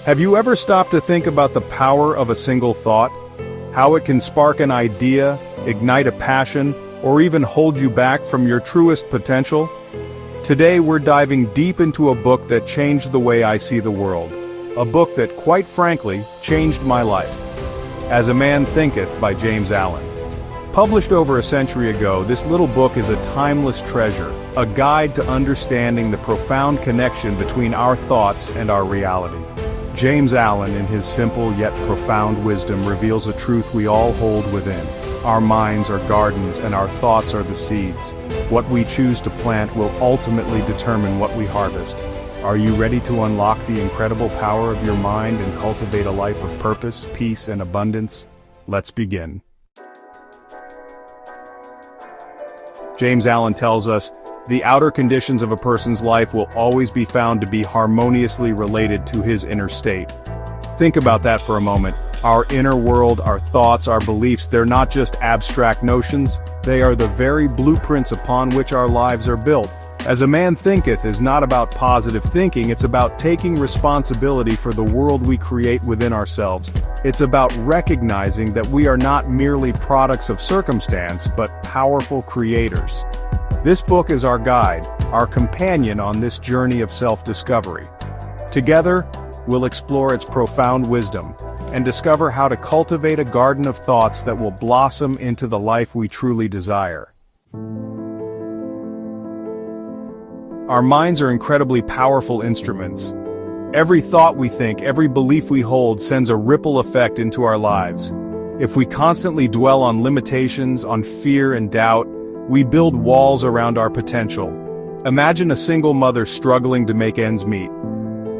Have you ever stopped to think about the power of a single thought? How it can spark an idea, ignite a passion, or even hold you back from your truest potential? Today we're diving deep into a book that changed the way I see the world. A book that, quite frankly, changed my life. As a Man Thinketh by James Allen. Published over a century ago, this little book is a timeless treasure, a guide to understanding the profound connection between our thoughts and our reality. James Allen, in his simple yet profound wisdom, reveals a truth we all hold within. Our minds are gardens and our thoughts are the seeds. What we choose to plant will ultimately determine what we harvest. Are you ready to unlock the incredible power of your mind and cultivate a life of purpose, peace, and abundance? Let's begin. James Allen tells us, the outer conditions of a person's life will always be found to be harmoniously related to his inner state. Think about that for a moment. Our inner world, our thoughts, our beliefs, they're not just abstract notions, they are the very blueprints upon which our lives are built. As a Man Thinketh is not about positive thinking, it's about taking responsibility for the world we create within ourselves. It's about recognizing that we are not merely products of circumstance, but powerful creators. This book is our guide, our companion on this journey of self-discovery. Together, we'll explore its profound wisdom, and discover how to cultivate a garden of thoughts that will blossom into the life we truly desire. Our minds are incredibly powerful instruments. Every thought we think, every belief we hold sends a ripple effect into our lives. If we constantly dwell on limitations, on fear and doubt, we build walls around our potential. Imagine a single mother struggling to make ends meet.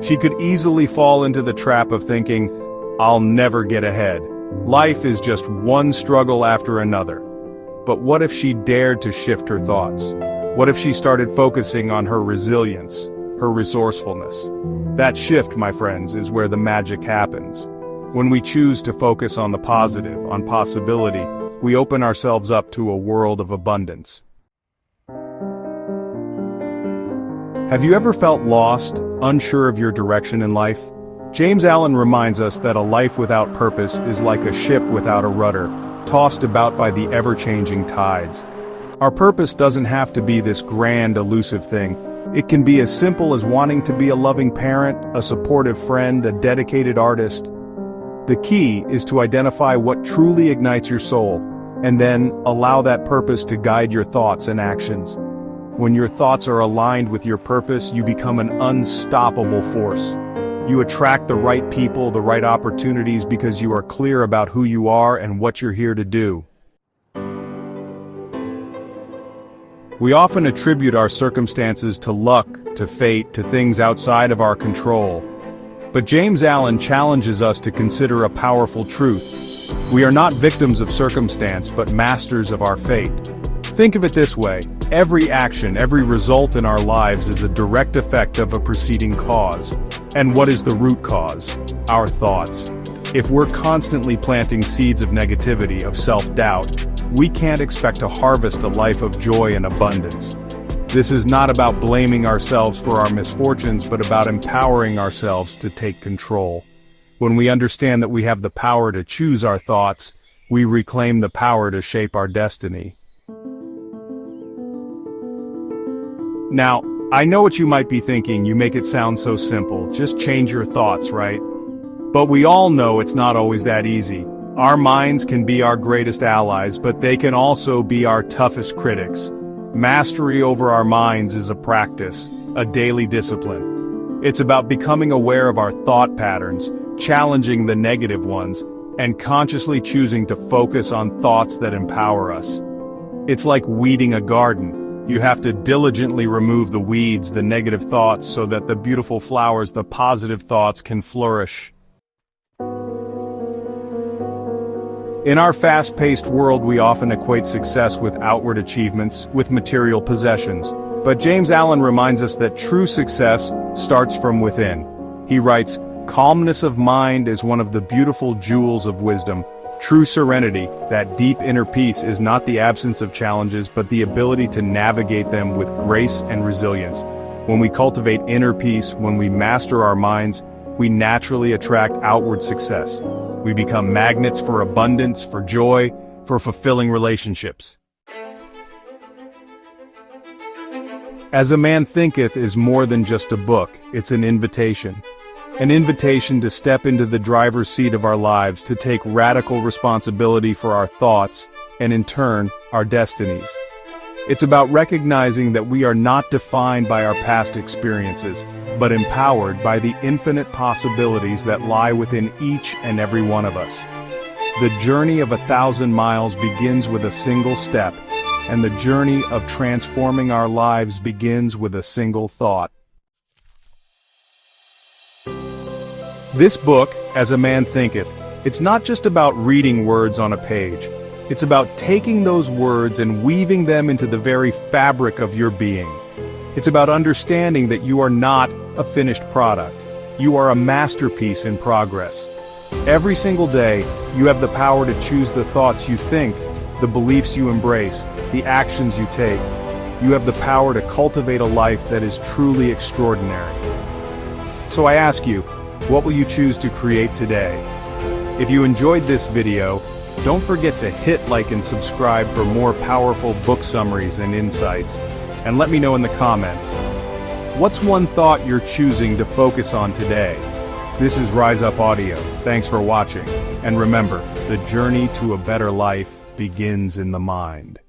She could easily fall into the trap of thinking, "I'll never get ahead. Life is just one struggle after another." But what if she dared to shift her thoughts? What if she started focusing on her resilience, her resourcefulness? That shift, my friends, is where the magic happens. When we choose to focus on the positive, on possibility, we open ourselves up to a world of abundance. Have you ever felt lost, unsure of your direction in life? James Allen reminds us that a life without purpose is like a ship without a rudder, tossed about by the ever-changing tides. Our purpose doesn't have to be this grand, elusive thing. It can be as simple as wanting to be a loving parent, a supportive friend, a dedicated artist. The key is to identify what truly ignites your soul, and then allow that purpose to guide your thoughts and actions. When your thoughts are aligned with your purpose, you become an unstoppable force. You attract the right people, the right opportunities because you are clear about who you are and what you're here to do. We often attribute our circumstances to luck, to fate, to things outside of our control. But James Allen challenges us to consider a powerful truth. We are not victims of circumstance, but masters of our fate. Think of it this way, every action, every result in our lives is a direct effect of a preceding cause. And what is the root cause? Our thoughts. If we're constantly planting seeds of negativity, of self-doubt, we can't expect to harvest a life of joy and abundance. This is not about blaming ourselves for our misfortunes, but about empowering ourselves to take control. When we understand that we have the power to choose our thoughts, we reclaim the power to shape our destiny. Now, I know what you might be thinking, you make it sound so simple, just change your thoughts, right? But we all know it's not always that easy. Our minds can be our greatest allies, but they can also be our toughest critics. Mastery over our minds is a practice, a daily discipline. It's about becoming aware of our thought patterns, challenging the negative ones, and consciously choosing to focus on thoughts that empower us. It's like weeding a garden. You have to diligently remove the weeds, the negative thoughts, so that the beautiful flowers, the positive thoughts, can flourish. In our fast-paced world, we often equate success with outward achievements, with material possessions. But James Allen reminds us that true success starts from within. He writes, "Calmness of mind is one of the beautiful jewels of wisdom. True serenity, that deep inner peace, is not the absence of challenges, but the ability to navigate them with grace and resilience. When we cultivate inner peace, when we master our minds, we naturally attract outward success. We become magnets for abundance, for joy, for fulfilling relationships. As a Man Thinketh is more than just a book, it's an invitation. An invitation to step into the driver's seat of our lives, to take radical responsibility for our thoughts, and in turn, our destinies. It's about recognizing that we are not defined by our past experiences, but empowered by the infinite possibilities that lie within each and every one of us. The journey of 1,000 miles begins with a single step, and the journey of transforming our lives begins with a single thought. This book, As a Man Thinketh, it's not just about reading words on a page. It's about taking those words and weaving them into the very fabric of your being. It's about understanding that you are not a finished product. You are a masterpiece in progress. Every single day, you have the power to choose the thoughts you think, the beliefs you embrace, the actions you take. You have the power to cultivate a life that is truly extraordinary. So I ask you, what will you choose to create today? If you enjoyed this video, don't forget to hit like and subscribe for more powerful book summaries and insights. And let me know in the comments, what's one thought you're choosing to focus on today? This is Rise Up Audio. Thanks for watching. And remember, the journey to a better life begins in the mind.